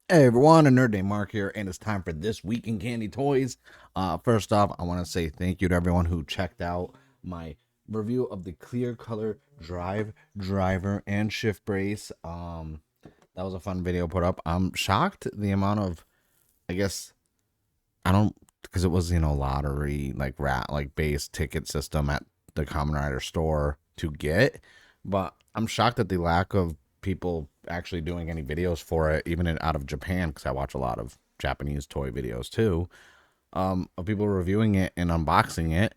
Hey everyone, a Nerd Day Mark here, and it's time for This Week in Candy Toys. First off, I want to say thank you to everyone who checked out my review of the Clear Color Drive Driver and Shift Brace. That was a fun video put up. I'm shocked the amount of, I guess, I don't, because it was, lottery, like base ticket system at the Kamen Rider store to get, but I'm shocked at the lack of people actually doing any videos for it, even out of Japan, because I watch a lot of Japanese toy videos too, of people reviewing it and unboxing it.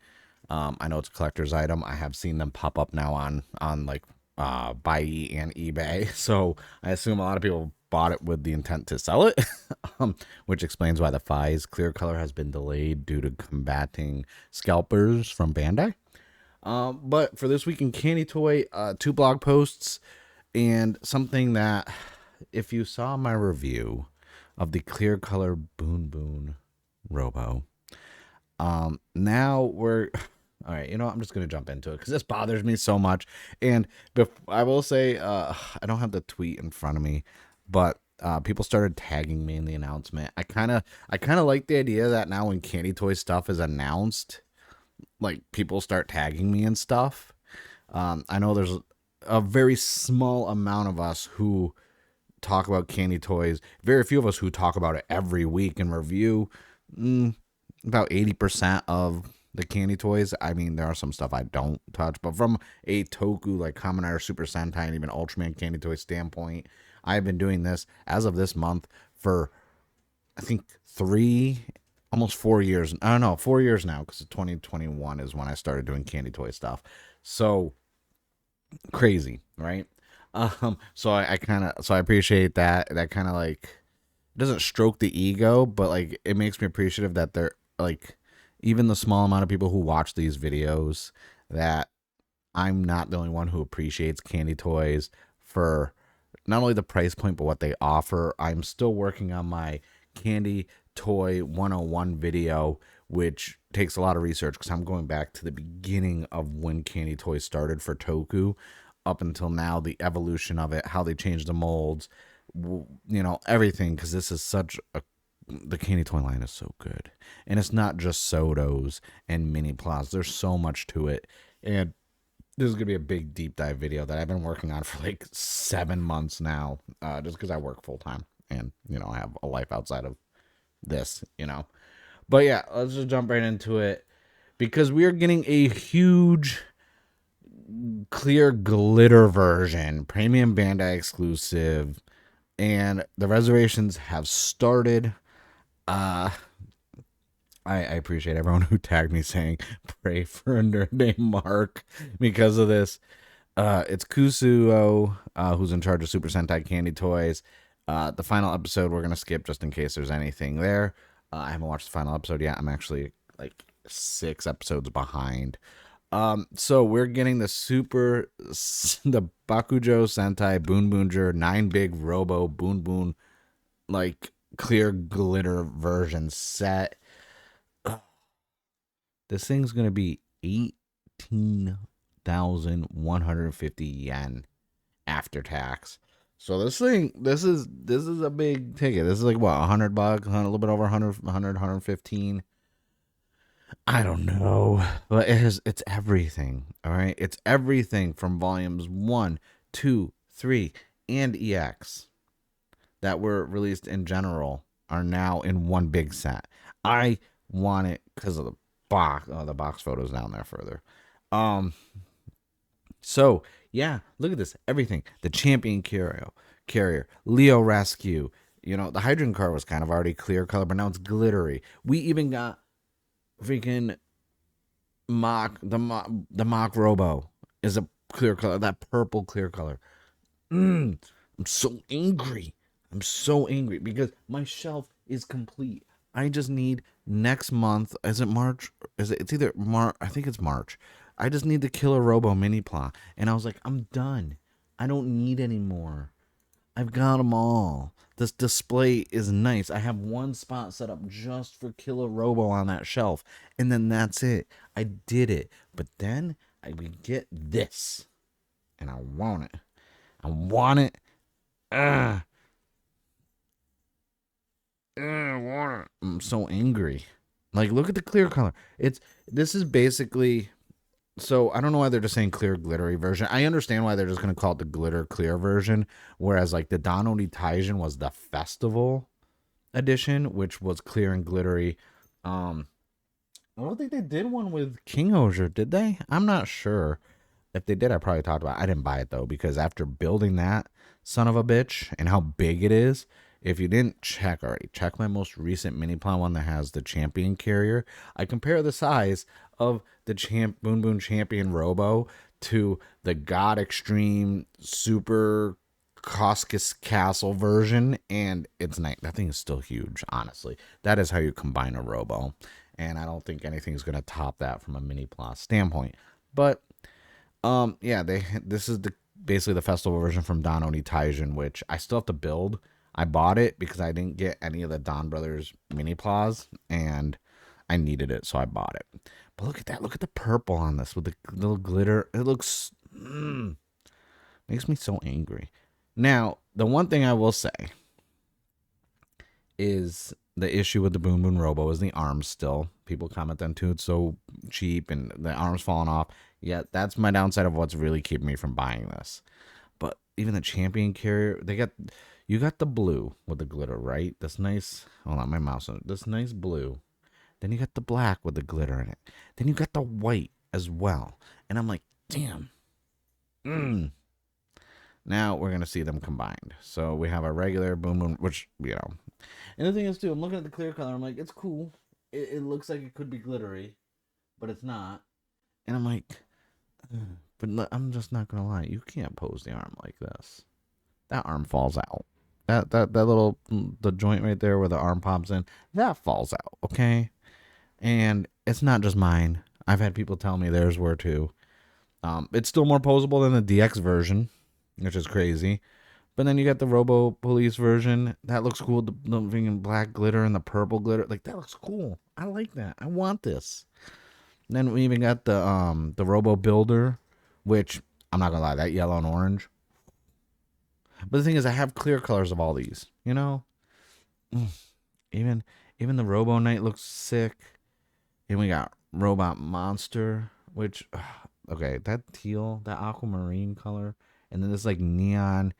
I know it's a collector's item. I have seen them pop up now on like Buy and eBay, so I assume a lot of people bought it with the intent to sell it, which explains why the Fi's clear color has been delayed due to combating scalpers from Bandai. But for this week in Candy Toy, two blog posts and something that, if you saw my review of the clear color Boon Robo, now we're all right. I'm just gonna jump into it because this bothers me so much. And I will say, I don't have the tweet in front of me, but people started tagging me in the announcement. I kind of like the idea that now when Candy Toy stuff is announced, like people start tagging me and stuff. I know there's a very small amount of us who talk about candy toys. Very few of us who talk about it every week and review. About 80% of the candy toys. I mean, there are some stuff I don't touch, but from a Toku, like Kamen Rider, Super Sentai, and even Ultraman candy toy standpoint, I've been doing this as of this month for, I think, almost 4 years. I don't know, 4 years now, because 2021 is when I started doing candy toy stuff. So crazy, right? So I kind of so I appreciate that. That kind of like doesn't stroke the ego, but like it makes me appreciative that they're like even the small amount of people who watch these videos, that I'm not the only one who appreciates candy toys for not only the price point but what they offer. I'm still working on my candy toy 101 video, which takes a lot of research because I'm going back to the beginning of when candy toys started for Toku up until now, the evolution of it, how they changed the molds, everything, because this is such a the candy toy line is so good, and it's not just Sodos and Miniplas. There's so much to it, and this is gonna be a big deep dive video that I've been working on for like 7 months now, just because I work full time and I have a life outside of this. But yeah, let's just jump right into it because we are getting a huge clear glitter version, premium Bandai exclusive, and the reservations have started. Uh, I appreciate everyone who tagged me saying pray for a nerd named Mark because of this. It's Kusuo, who's in charge of Super Sentai Candy Toys. The final episode we're gonna skip just in case there's anything there. I haven't watched the final episode yet. I'm actually like 6 episodes behind. So we're getting the Bakujo Sentai Boonboonjer 9 big Robo Boon like clear glitter version set. This thing's gonna be 18,150 yen after tax. So this is a big ticket. This is like what, $100, a little bit over 100, 115. I don't know, but it's everything. All right, it's everything from volumes 1, 2, 3, and EX that were released in general are now in one big set. I want it because of the box. Oh, the box photos down there further. Um. So yeah, look at this. Everything. The champion carrier, Leo rescue. The Hydrogen car was kind of already clear color, but now it's glittery. We even got freaking the mock Robo is a clear color. That purple clear color. I'm so angry. I'm so angry because my shelf is complete. I just need next month. Is it March? It's either March. I think it's March. I just need the Killer Robo Minipla, and I was like, I'm done. I don't need any more. I've got them all. This display is nice. I have one spot set up just for Killer Robo on that shelf, and then that's it. I did it. But then I would get this, and I want it. I want it. Ah, I'm so angry. Like, look at the clear color. This is basically. So I don't know why they're just saying clear glittery version. I understand why they're just gonna call it the glitter clear version, whereas like the Danoni Taijin was the festival edition, which was clear and glittery. Um, I don't think they did one with Gojuger, did they? I'm not sure. If they did, I probably talked about it. I didn't buy it though, because after building that son of a bitch and how big it is, if you didn't check already, check my most recent Minipla one that has the champion carrier. I compare the size of the Boonboon Champion Robo to the God Extreme Super Coscus Castle version, and it's nice. That thing is still huge, honestly. That is how you combine a Robo, and I don't think anything's gonna top that from a Minipla standpoint. But yeah, this is basically the festival version from Don Oni Taijin, which I still have to build. I bought it because I didn't get any of the Don Brothers mini plaws, and I needed it, so I bought it. But look at that! Look at the purple on this with the little glitter. It looks makes me so angry. Now, the one thing I will say is the issue with the Boon Boon Robo is the arms still. People comment on too, it's so cheap and the arms falling off. Yeah, that's my downside of what's really keeping me from buying this. But even the champion carrier, you got the blue with the glitter, right? This nice, hold on, my mouse on this nice blue. Then you got the black with the glitter in it. Then you got the white as well. And I'm like, damn. Now we're gonna see them combined. So we have a regular Boom Boom, which And the thing is too, I'm looking at the clear color. I'm like, it's cool. It looks like it could be glittery, but it's not. And I'm like, but I'm just not gonna lie. You can't pose the arm like this. That arm falls out. That little the joint right there where the arm pops in, that falls out. Okay, and it's not just mine. I've had people tell me theirs were too. It's still more posable than the DX version, which is crazy. But then you got the Robo Police version. That looks cool. The black glitter and the purple glitter. Like, that looks cool. I like that. I want this. And then we even got the Robo Builder, which I'm not gonna lie, that yellow and orange. But the thing is, I have clear colors of all these. Even the Robo Knight looks sick. And we got Robot Monster, which okay, that teal, that aquamarine color, and then this like neon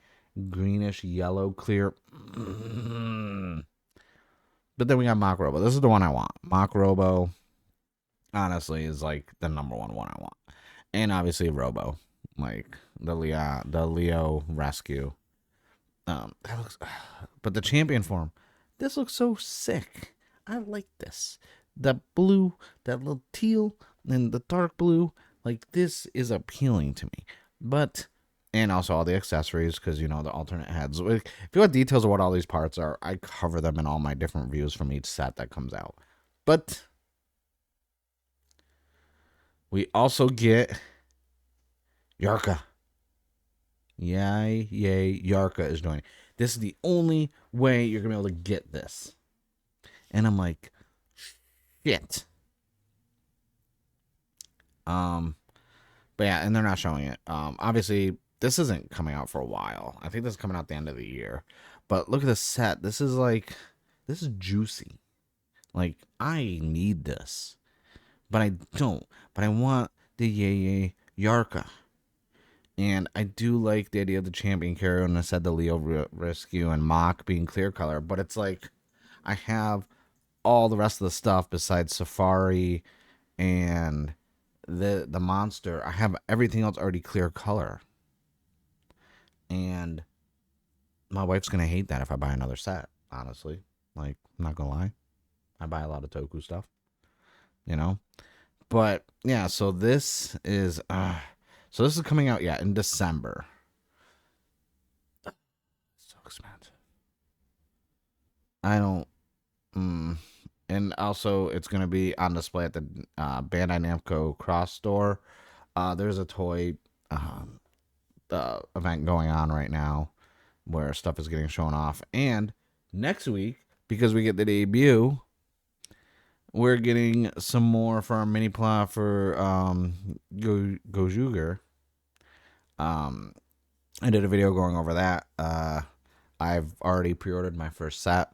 greenish yellow clear. But then we got Mach Robo. This is the one I want. Mach Robo, honestly, is like the number one I want. And obviously Robo, like the Leo Rescue. That looks, but the champion form, this looks so sick. I like this. That blue, that little teal, and the dark blue, like this is appealing to me. But and also all the accessories, because the alternate heads. If you want details of what all these parts are, I cover them in all my different reviews from each set that comes out. But we also get Yarka. Yay, Yarka is joining. This is the only way you're going to be able to get this. And I'm like, shit. But yeah, and they're not showing it. Obviously, this isn't coming out for a while. I think this is coming out at the end of the year. But look at this set. This is juicy. Like, I need this. But I don't. But I want the Yay Yarka. And I do like the idea of the champion carrier, and I said the Leo Rescue and Mach being clear color. But it's like, I have all the rest of the stuff besides Safari and the monster. I have everything else already clear color. And my wife's going to hate that if I buy another set, honestly. Like, I'm not going to lie. I buy a lot of Toku stuff, But, yeah, so this is coming out, in December. So expensive. I don't, and also it's going to be on display at the Bandai Namco Cross Store. There's a toy event going on right now where stuff is getting shown off. And next week, because we get the debut, we're getting some more for our Minipla for Gojuger. I did a video going over that. I've already pre-ordered my first set.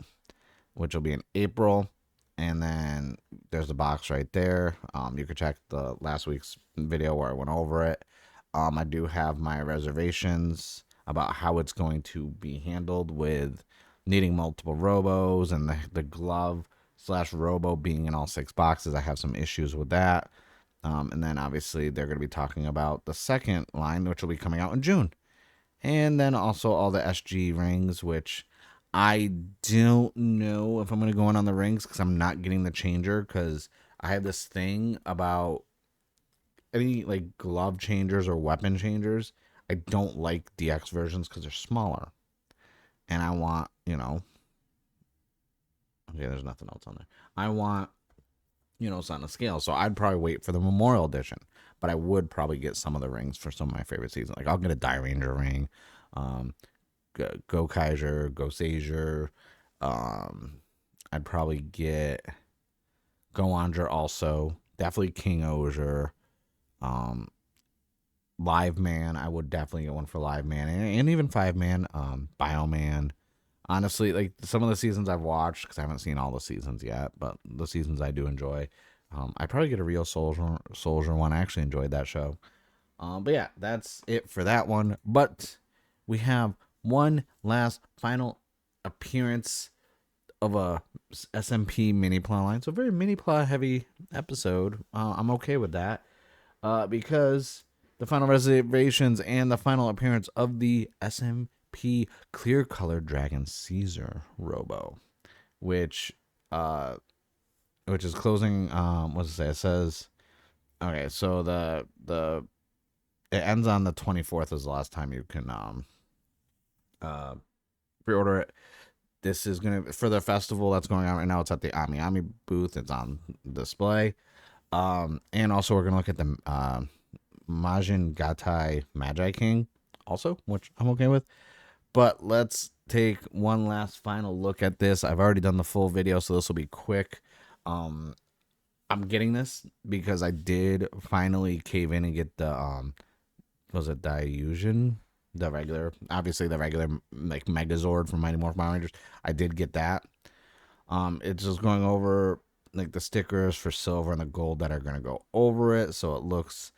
which will be in April. And then there's the box right there. You can check the last week's video where I went over it. I do have my reservations about how it's going to be handled with needing multiple robos and the glove / robo being in all 6 boxes. I have some issues with that. And then obviously they're going to be talking about the second line, which will be coming out in June. And then also all the SG rings, which I don't know if I'm going to go in on the rings because I'm not getting the changer, because I have this thing about any like glove changers or weapon changers. I don't like DX versions because they're smaller. And I want, okay, there's nothing else on there. I want, it's on a scale. So I'd probably wait for the Memorial Edition. But I would probably get some of the rings for some of my favorite seasons. Like I'll get a Die Ranger ring, Gojuger, Go Caesar. I'd probably get Gojuger also. Definitely King Oger. Live Man. I would definitely get one for Live Man. And even 5-man. Bioman. Honestly, like some of the seasons I've watched, because I haven't seen all the seasons yet, but the seasons I do enjoy. I'd probably get a Real Soldier one. I actually enjoyed that show. But yeah, that's it for that one. But we have one last final appearance of a SMP Minipla line. So very Minipla heavy episode. I'm okay with that. Because the final reservations and the final appearance of the SMP clear color Dragon Caesar Robo, which is closing. What does it say? It says, okay, so it ends on the 24th is the last time you can pre-order it. This is gonna for the festival that's going on right now. It's at the Ami booth. It's on display. And also we're gonna look at the Magiking also, which I'm okay with. But let's take one last final look at this. I've already done the full video, so this will be quick. I'm getting this because I did finally cave in and get the was it Diusion? The regular like Megazord from Mighty Morphin Power Rangers. I did get that. It's just going over like the stickers for silver and the gold that are gonna go over it, so it looks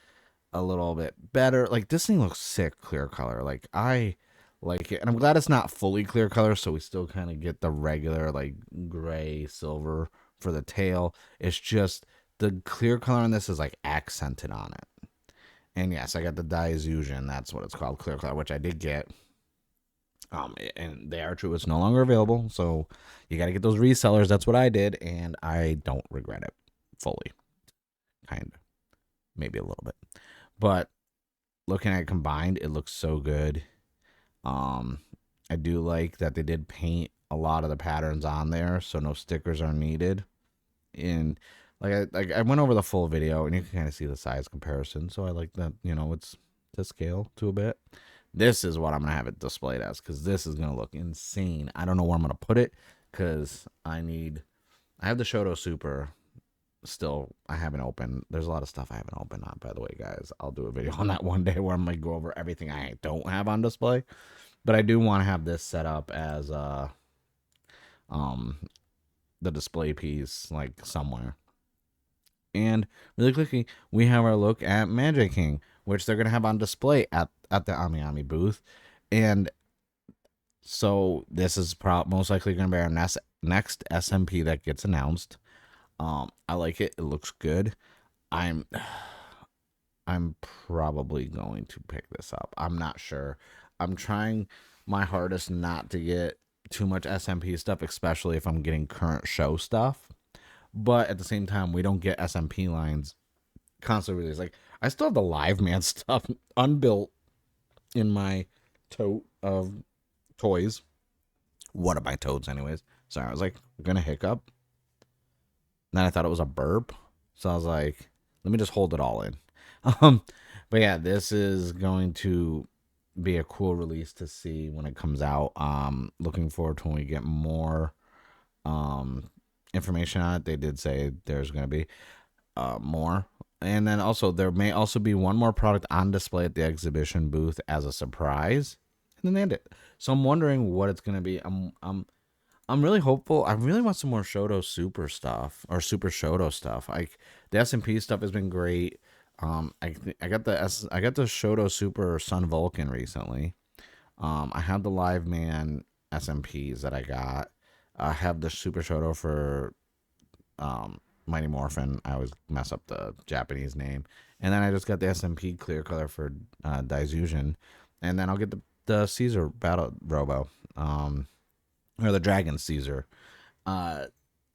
a little bit better. Like this thing looks sick clear color. Like I like it, and I'm glad it's not fully clear color, so we still kind of get the regular like gray silver for the tail. It's just the clear color on this is like accented on it. And yes, I got the Diusion, that's what it's called, clear color, which I did get. And they are true, it's no longer available, so you got to get those resellers. That's what I did, and I don't regret it fully. Kind of, maybe a little bit, but looking at it combined, it looks so good. I do like that they did paint a lot of the patterns on there, so no stickers are needed. And I went over the full video, and you can kind of see the size comparison. So I like that, it's to scale to a bit. This is what I'm gonna have it displayed as, because this is gonna look insane. I don't know where I'm gonna put it, because I have the Shoto Super still. I haven't opened. There's a lot of stuff I haven't opened on, by the way, guys. I'll do a video on that one day where I'm gonna go over everything I don't have on display. But I do want to have this set up as the display piece, like somewhere. And really quickly, we have our look at Magiking, which they're gonna have on display at the Ami booth. And so this is most likely gonna be our next SMP that gets announced. I like it. It looks good. I'm probably going to pick this up. I'm not sure. I'm trying my hardest not to get too much SMP stuff, especially if I'm getting current show stuff. But at the same time, we don't get SMP lines constantly released. Like, I still have the Live Man stuff unbuilt in my tote of toys. One of my totes, anyways. Sorry, I was like, gonna hiccup. And then I thought it was a burp. So I was like, let me just hold it all in. But yeah, this is going to be a cool release to see when it comes out. Looking forward to when we get more information on it. They did say there's going to be more. And then also, there may also be one more product on display at the exhibition booth as a surprise. And then they end it. So I'm wondering what it's going to be. I'm really hopeful. I really want some more Shoto Super stuff or Super Shoto stuff. Like the SMP stuff has been great. I got I got the Shoto Super Sun Vulcan recently. I have the Live Man SMPs that I got. I have the Super Shoto for Mighty Morphin. I always mess up the Japanese name. And then I just got the SMP clear color for Daisugen. And then I'll get the Caesar Battle Robo. Or the Dragon Caesar. Uh,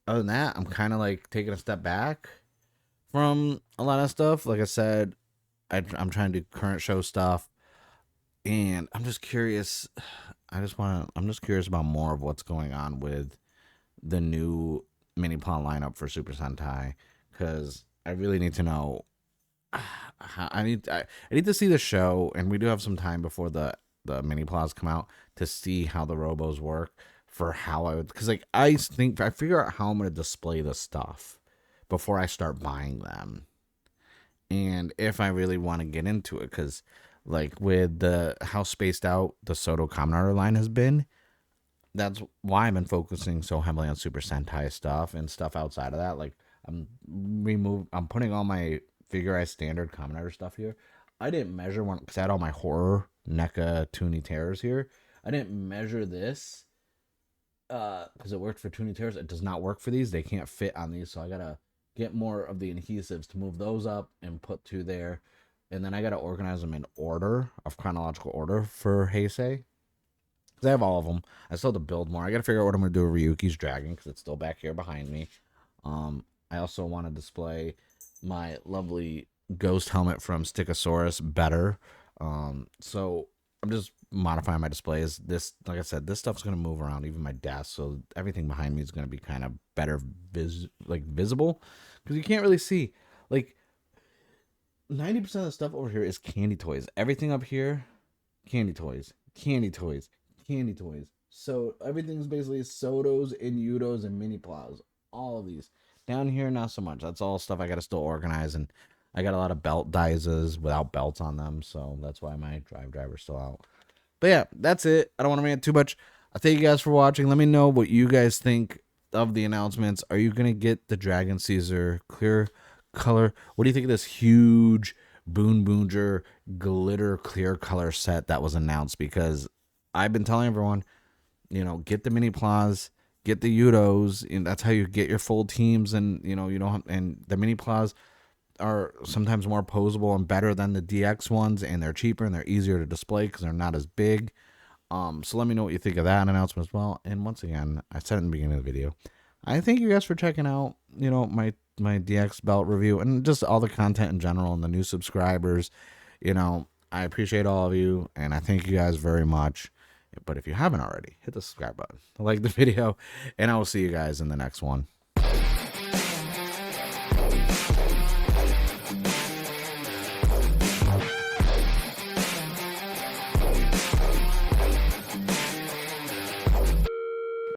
Other than that, I'm kind of like taking a step back from a lot of stuff. Like I said, I'm trying to do current show stuff. And I'm just curious. I'm just curious about more of what's going on with the new Minipla lineup for Super Sentai. Because I really need to know. I need to see the show, and we do have some time before the mini plows come out to see how the robos work for how I would, because like I figure out how I'm gonna display the stuff before I start buying them, and if I really want to get into it, because like with the how spaced out the Soto Kamen Rider line has been, that's why I've been focusing so heavily on Super Sentai stuff and stuff outside of that. Like I'm putting all my Figure Eye standard Kamen Rider stuff here. I didn't measure one because I had all my horror NECA Toonie Terrors here. I didn't measure this because it worked for Toonie Terrors. It does not work for these. They can't fit on these, so I gotta get more of the adhesives to move those up and put two there. And then I gotta organize them in order of chronological order for Heisei. Because I have all of them. I still have to build more. I gotta figure out what I'm gonna do with Ryuki's Dragon because it's still back here behind me. I also want to display my lovely ghost helmet from Stickosaurus better. So I'm just modifying my displays. This, like I said, this stuff's gonna move around, even my desk, so everything behind me is gonna be kind of better visible because you can't really see. Like 90% of the stuff over here is candy toys. Everything up here, candy toys, candy toys, candy toys. So everything's basically Sotos and Yudos and mini plows. All of these. Down here, not so much. That's all stuff I gotta still organize, and I got a lot of belt Daizas without belts on them, so that's why my driver's still out. But yeah, that's it. I don't want to rant too much. I thank you guys for watching. Let me know what you guys think of the announcements. Are you gonna get the Dragon Caesar clear color? What do you think of this huge Boonboonjer glitter clear color set that was announced? Because I've been telling everyone, get the mini plas, get the Udos, and that's how you get your full teams. And you don't have, and the mini plas are sometimes more posable and better than the DX ones, and they're cheaper and they're easier to display because they're not as big. So let me know what you think of that announcement as well. And once again, I said in the beginning of the video, I thank you guys for checking out, my DX belt review and just all the content in general and the new subscribers. I appreciate all of you and I thank you guys very much. But if you haven't already, hit the subscribe button, like the video, and I will see you guys in the next one.